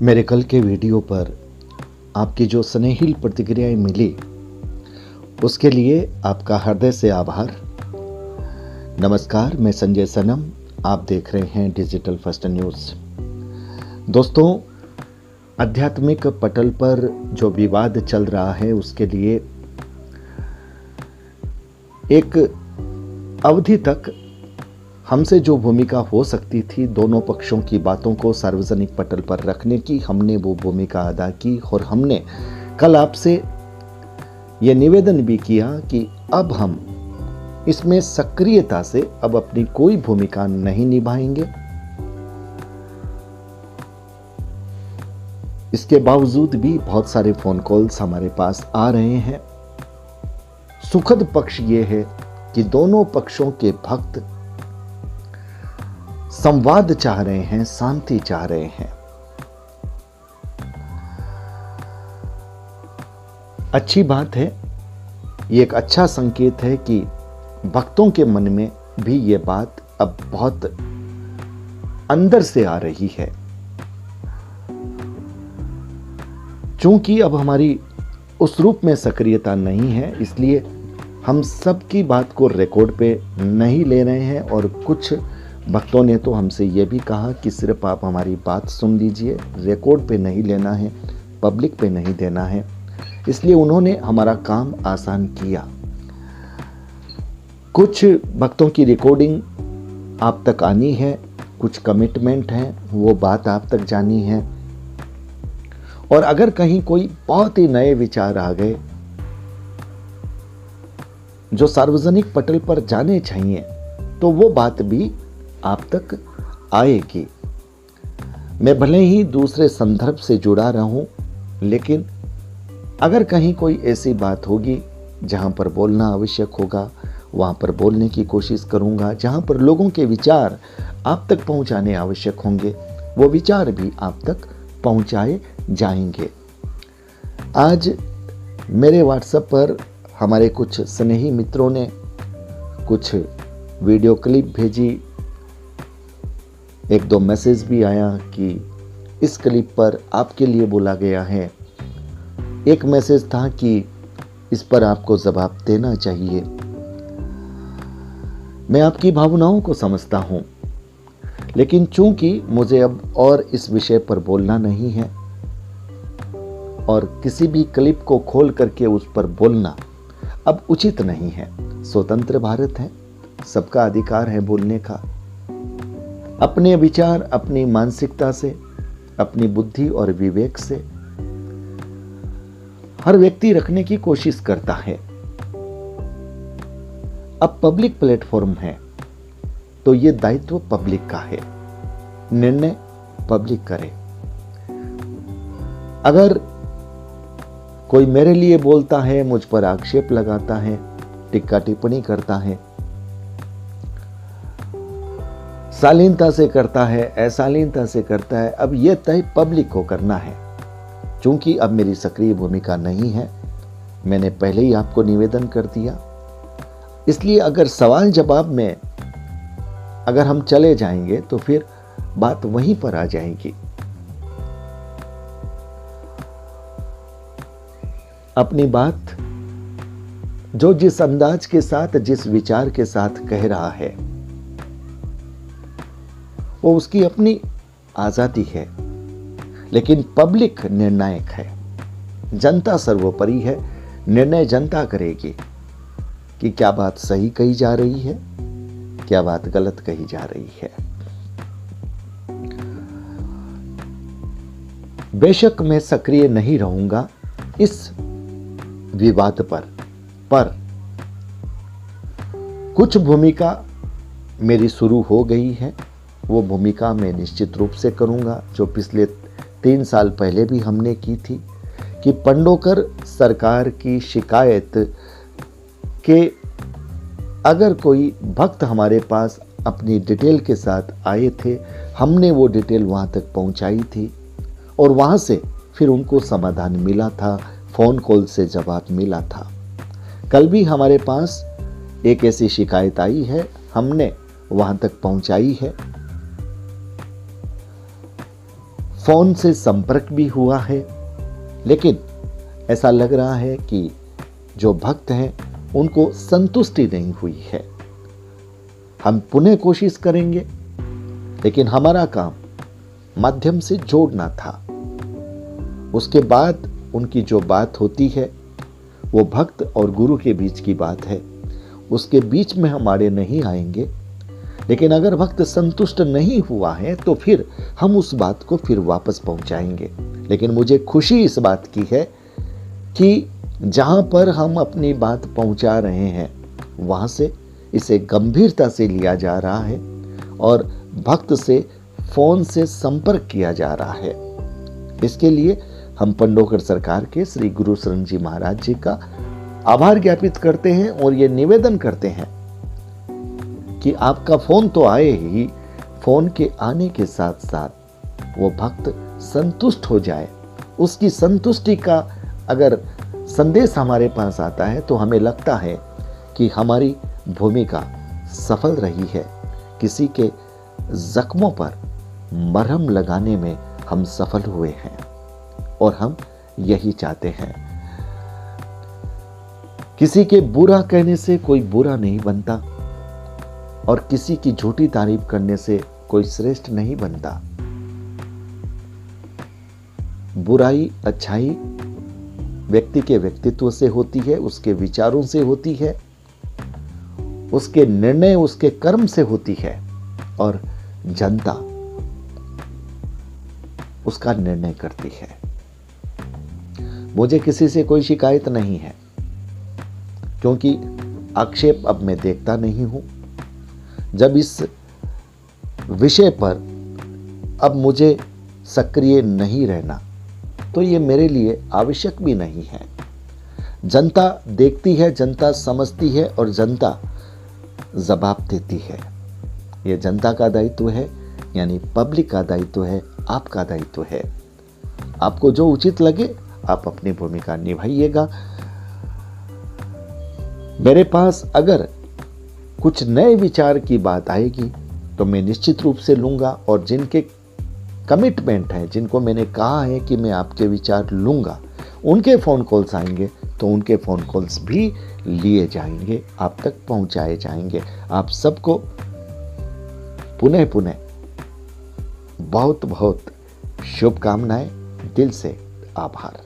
मेरे कल के वीडियो पर आपकी जो स्नेहिल प्रतिक्रियाएं मिली उसके लिए आपका हृदय से आभार। नमस्कार, मैं संजय सनम, आप देख रहे हैं डिजिटल फर्स्ट न्यूज़। दोस्तों, आध्यात्मिक पटल पर जो विवाद चल रहा है उसके लिए एक अवधि तक हमसे जो भूमिका हो सकती थी दोनों पक्षों की बातों को सार्वजनिक पटल पर रखने की, हमने वो भूमिका अदा की और हमने कल आपसे ये निवेदन भी किया कि अब हम इसमें सक्रियता से अब अपनी कोई भूमिका नहीं निभाएंगे। इसके बावजूद भी बहुत सारे फोन कॉल्स हमारे पास आ रहे हैं। सुखद पक्ष ये है कि दोनों पक्षों के भक्त संवाद चाह रहे हैं, शांति चाह रहे हैं। अच्छी बात है, ये एक अच्छा संकेत है कि भक्तों के मन में भी ये बात अब बहुत अंदर से आ रही है। चूंकि अब हमारी उस रूप में सक्रियता नहीं है, इसलिए हम सबकी बात को रिकॉर्ड पे नहीं ले रहे हैं। और कुछ भक्तों ने तो हमसे ये भी कहा कि सिर्फ आप हमारी बात सुन लीजिए, रिकॉर्ड पे नहीं लेना है, पब्लिक पे नहीं देना है। इसलिए उन्होंने हमारा काम आसान किया। कुछ भक्तों की रिकॉर्डिंग आप तक आनी है, कुछ कमिटमेंट हैं, वो बात आप तक जानी है। और अगर कहीं कोई बहुत ही नए विचार आ गए जो सार्वजनिक पटल पर जाने चाहिए तो वो बात भी आप तक आएगी। मैं भले ही दूसरे संदर्भ से जुड़ा रहूं, लेकिन अगर कहीं कोई ऐसी बात होगी जहां पर बोलना आवश्यक होगा वहां पर बोलने की कोशिश करूंगा। जहां पर लोगों के विचार आप तक पहुंचाने आवश्यक होंगे वो विचार भी आप तक पहुंचाए जाएंगे। आज मेरे व्हाट्सएप पर हमारे कुछ स्नेही मित्रों ने कुछ वीडियो क्लिप भेजी, एक दो मैसेज भी आया कि इस क्लिप पर आपके लिए बोला गया है। एक मैसेज था कि इस पर आपको जवाब देना चाहिए। मैं आपकी भावनाओं को समझता हूं, लेकिन चूंकि मुझे अब और इस विषय पर बोलना नहीं है और किसी भी क्लिप को खोल करके उस पर बोलना अब उचित नहीं है। स्वतंत्र भारत है, सबका अधिकार है बोलने का। अपने विचार अपनी मानसिकता से, अपनी बुद्धि और विवेक से हर व्यक्ति रखने की कोशिश करता है। अब पब्लिक प्लेटफॉर्म है तो ये दायित्व पब्लिक का है, निर्णय पब्लिक करे। अगर कोई मेरे लिए बोलता है, मुझ पर आक्षेप लगाता है, टिक्का टिप्पणी करता है, शालीनता से करता है, अशालीनता से करता है, अब यह तय पब्लिक को करना है। चूंकि अब मेरी सक्रिय भूमिका नहीं है, मैंने पहले ही आपको निवेदन कर दिया। इसलिए अगर सवाल जवाब में अगर हम चले जाएंगे तो फिर बात वहीं पर आ जाएगी। अपनी बात जो जिस अंदाज के साथ, जिस विचार के साथ कह रहा है वो उसकी अपनी आजादी है, लेकिन पब्लिक निर्णायक है। जनता सर्वोपरि है। निर्णय जनता करेगी कि क्या बात सही कही जा रही है, क्या बात गलत कही जा रही है। बेशक मैं सक्रिय नहीं रहूंगा इस विवाद पर कुछ भूमिका मेरी शुरू हो गई है। वो भूमिका मैं निश्चित रूप से करूंगा, जो पिछले 3 साल पहले भी हमने की थी कि पंडोकर सरकार की शिकायत के अगर कोई भक्त हमारे पास अपनी डिटेल के साथ आए थे, हमने वो डिटेल वहाँ तक पहुँचाई थी और वहाँ से फिर उनको समाधान मिला था, फ़ोन कॉल से जवाब मिला था। कल भी हमारे पास एक ऐसी शिकायत आई है, हमने वहाँ तक पहुँचाई है। फोन से संपर्क भी हुआ है, लेकिन ऐसा लग रहा है कि जो भक्त हैं उनको संतुष्टि नहीं हुई है। हम पुनः कोशिश करेंगे, लेकिन हमारा काम माध्यम से जोड़ना था। उसके बाद उनकी जो बात होती है वो भक्त और गुरु के बीच की बात है, उसके बीच में हमारे नहीं आएंगे। लेकिन अगर भक्त संतुष्ट नहीं हुआ है तो फिर हम उस बात को फिर वापस पहुंचाएंगे। लेकिन मुझे खुशी इस बात की है कि जहां पर हम अपनी बात पहुंचा रहे हैं वहां से इसे गंभीरता से लिया जा रहा है और भक्त से फोन से संपर्क किया जा रहा है। इसके लिए हम पंडोकर सरकार के श्री गुरु शरण जी महाराज जी का आभार ज्ञापित करते हैं और ये निवेदन करते हैं कि आपका फोन तो आए ही, फोन के आने के साथ साथ वो भक्त संतुष्ट हो जाए। उसकी संतुष्टि का अगर संदेश हमारे पास आता है तो हमें लगता है कि हमारी भूमिका सफल रही है। किसी के जख्मों पर मरहम लगाने में हम सफल हुए हैं और हम यही चाहते हैं। किसी के बुरा कहने से कोई बुरा नहीं बनता और किसी की झूठी तारीफ करने से कोई श्रेष्ठ नहीं बनता। बुराई अच्छाई व्यक्ति के व्यक्तित्व से होती है, उसके विचारों से होती है, उसके निर्णय उसके कर्म से होती है और जनता उसका निर्णय करती है। मुझे किसी से कोई शिकायत नहीं है, क्योंकि आक्षेप अब मैं देखता नहीं हूं। जब इस विषय पर अब मुझे सक्रिय नहीं रहना तो ये मेरे लिए आवश्यक भी नहीं है। जनता देखती है, जनता समझती है और जनता जवाब देती है। ये जनता का दायित्व है, यानी पब्लिक का दायित्व है, आपका दायित्व है। आपको जो उचित लगे आप अपनी भूमिका निभाइएगा। मेरे पास अगर कुछ नए विचार की बात आएगी तो मैं निश्चित रूप से लूंगा और जिनके कमिटमेंट है, जिनको मैंने कहा है कि मैं आपके विचार लूंगा, उनके फ़ोन कॉल्स आएंगे तो उनके फ़ोन कॉल्स भी लिए जाएंगे, आप तक पहुंचाए जाएंगे। आप सबको पुनः पुनः बहुत बहुत शुभकामनाएं, दिल से आभार।